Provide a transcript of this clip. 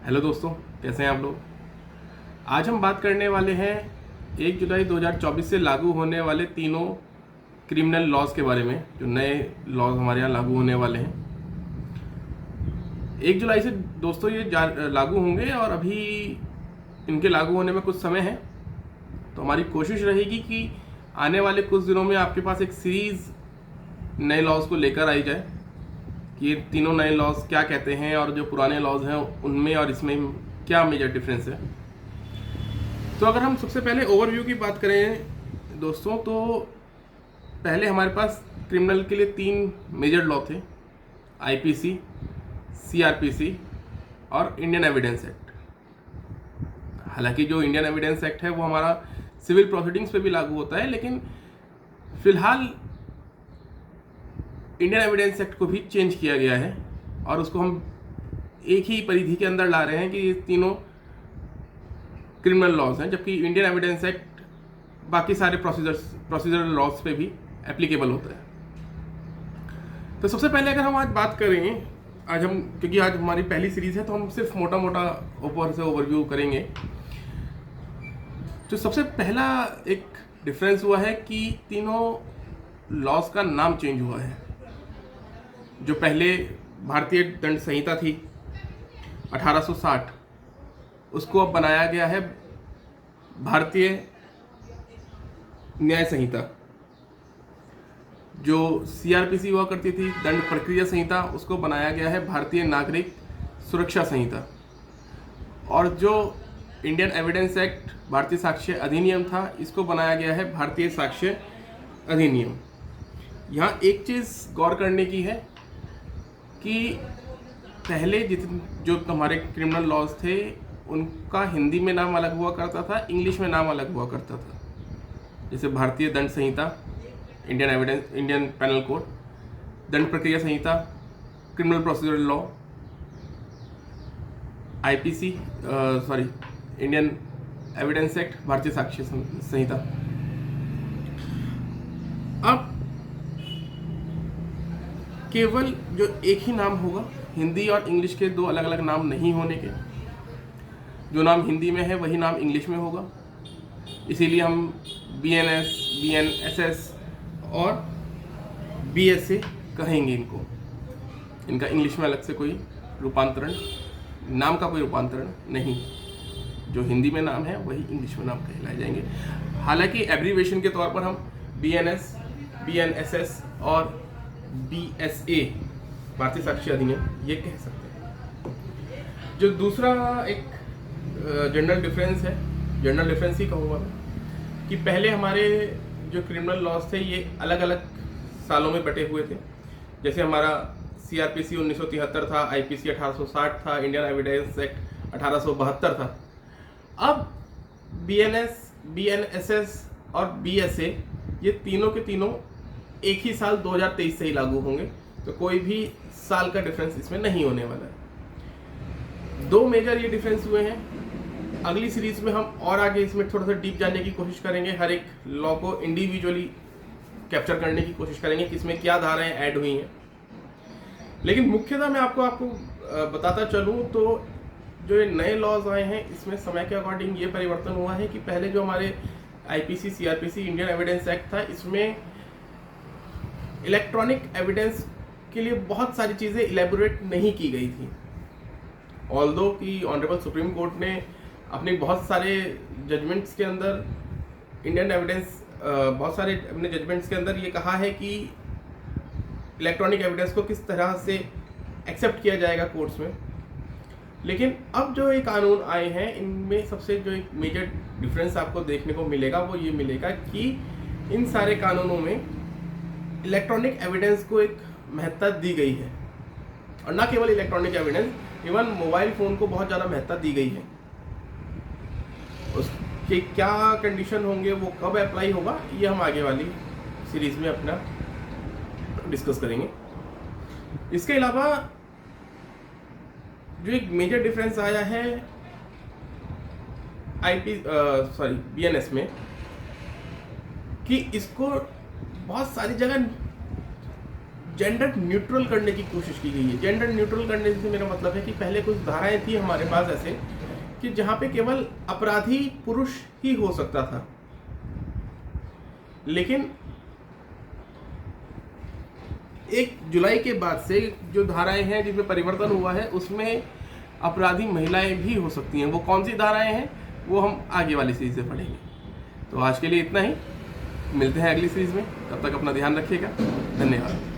Hello दोस्तों, कैसे हैं आप लोग। आज हम बात करने वाले हैं 1 जुलाई 2024 से लागू होने वाले तीनों क्रिमिनल लॉज के बारे में, जो नए लॉज हमारे यहाँ लागू होने वाले हैं। 1 जुलाई से दोस्तों ये लागू होंगे और अभी इनके लागू होने में कुछ समय है। तो हमारी कोशिश रहेगी कि आने वाले कुछ दिनों में आपके पास एक सीरीज़ नए लॉज को लेकर आई जाए कि ये तीनों नए लॉज क्या कहते हैं और जो पुराने लॉज हैं उनमें और इसमें क्या मेजर डिफरेंस है। तो अगर हम सबसे पहले ओवरव्यू की बात करें दोस्तों, तो पहले हमारे पास क्रिमिनल के लिए 3 मेजर लॉ थे: आईपीसी, सीआरपीसी और इंडियन एविडेंस एक्ट। हालांकि जो इंडियन एविडेंस एक्ट है वो हमारा सिविल प्रोसीडिंग्स पे भी लागू होता है, लेकिन फिलहाल इंडियन एविडेंस एक्ट को भी चेंज किया गया है और उसको हम एक ही परिधि के अंदर ला रहे हैं कि ये तीनों क्रिमिनल लॉज हैं, जबकि इंडियन एविडेंस एक्ट बाकी सारे प्रोसीजरल लॉज पे भी एप्लीकेबल होता है। तो सबसे पहले अगर हम आज बात करें, क्योंकि आज हमारी पहली सीरीज है तो हम सिर्फ मोटा मोटा ऊपर से ओवरव्यू करेंगे। तो सबसे पहला एक डिफरेंस हुआ है कि तीनों लॉज का नाम चेंज हुआ है। जो पहले भारतीय दंड संहिता थी 1860, उसको अब बनाया गया है भारतीय न्याय संहिता। जो सीआरपीसी हुआ करती थी दंड प्रक्रिया संहिता, उसको बनाया गया है भारतीय नागरिक सुरक्षा संहिता। और जो इंडियन एविडेंस एक्ट भारतीय साक्ष्य अधिनियम था, इसको बनाया गया है भारतीय साक्ष्य अधिनियम। यहाँ एक चीज़ गौर करने की है कि पहले जो हमारे क्रिमिनल लॉज थे उनका हिंदी में नाम अलग हुआ करता था, इंग्लिश में नाम अलग हुआ करता था। जैसे भारतीय दंड संहिता, इंडियन पेनल कोड, दंड प्रक्रिया संहिता, criminal procedural law, IPC Indian Evidence Act, भारतीय साक्ष्य संहिता। अब केवल जो एक ही नाम होगा, हिंदी और इंग्लिश के 2 अलग अलग नाम नहीं होने के। जो नाम हिंदी में है वही नाम इंग्लिश में होगा, इसीलिए हम बीएनएस, बीएनएसएस और बीएसए कहेंगे इनको। इनका इंग्लिश में अलग से कोई रूपांतरण, नाम का कोई रूपांतरण नहीं। जो हिंदी में नाम है वही इंग्लिश में नाम कहलाए जाएंगे। हालांकि एब्रीवेशन के तौर पर हम बीएनएस, बीएनएसएस और बीएसए, भारतीय साक्ष्य अधिनियम, ये कह सकते हैं। जो दूसरा एक जनरल डिफरेंस ही कहूँगा मैं, कि पहले हमारे जो क्रिमिनल लॉज थे ये अलग अलग सालों में बटे हुए थे। जैसे हमारा सीआरपीसी 1973 था, आईपीसी 1860 था, इंडियन एविडेंस एक्ट 1872 था। अब बीएनएस, बीएनएसएस और बीएसए, ये तीनों के तीनों एक ही साल 2023 से ही लागू होंगे, तो कोई भी साल का डिफरेंस इसमें नहीं होने वाला है। 2 मेजर ये डिफरेंस हुए हैं। अगली सीरीज में हम और आगे इसमें थोड़ा सा डीप जानने की कोशिश करेंगे, हर एक लॉ को इंडिविजुअली कैप्चर करने की कोशिश करेंगे कि इसमें क्या धाराएं ऐड हुई हैं। लेकिन मुख्यतः मैं आपको बताता चलूँ तो जो ये नए लॉज आए हैं इसमें समय के अकॉर्डिंग ये परिवर्तन हुआ है कि पहले जो हमारे IPC, CrPC, Indian Evidence act था, इसमें इलेक्ट्रॉनिक एविडेंस के लिए बहुत सारी चीज़ें इलेबोरेट नहीं की गई थी। ऑल्दो कि ऑनरेबल सुप्रीम कोर्ट ने अपने बहुत सारे जजमेंट्स के अंदर बहुत सारे अपने जजमेंट्स के अंदर ये कहा है कि इलेक्ट्रॉनिक एविडेंस को किस तरह से एक्सेप्ट किया जाएगा कोर्ट्स में। लेकिन अब जो ये कानून आए हैं, इनमें सबसे जो एक मेजर डिफरेंस आपको देखने को मिलेगा वो ये मिलेगा कि इन सारे कानूनों में इलेक्ट्रॉनिक एविडेंस को एक महत्ता दी गई है। और ना केवल electronic evidence, even mobile phone को बहुत ज़्यादा महत्ता दी गई है। उसके क्या कंडीशन होंगे, वो कब अप्लाई होगा, ये हम आगे वाली सीरीज़ में अपना डिस्कस करेंगे। इसके अलावा जो एक मेजर डिफरेंस आया है बीएनएस में, कि इसको बहुत सारी जगह जेंडर न्यूट्रल करने की कोशिश की गई है। जेंडर न्यूट्रल करने से मेरा मतलब है कि पहले कुछ धाराएं थी हमारे पास ऐसे कि जहां पे केवल अपराधी पुरुष ही हो सकता था, लेकिन 1 जुलाई के बाद से जो धाराएं हैं जिसमें परिवर्तन हुआ है उसमें अपराधी महिलाएं भी हो सकती हैं। वो कौन सी धाराएं हैं वो हम आगे वाली सीरीज से पढ़ेंगे। तो आज के लिए इतना ही, मिलते हैं अगली सीरीज में, तब तक अपना ध्यान रखिएगा। धन्यवाद।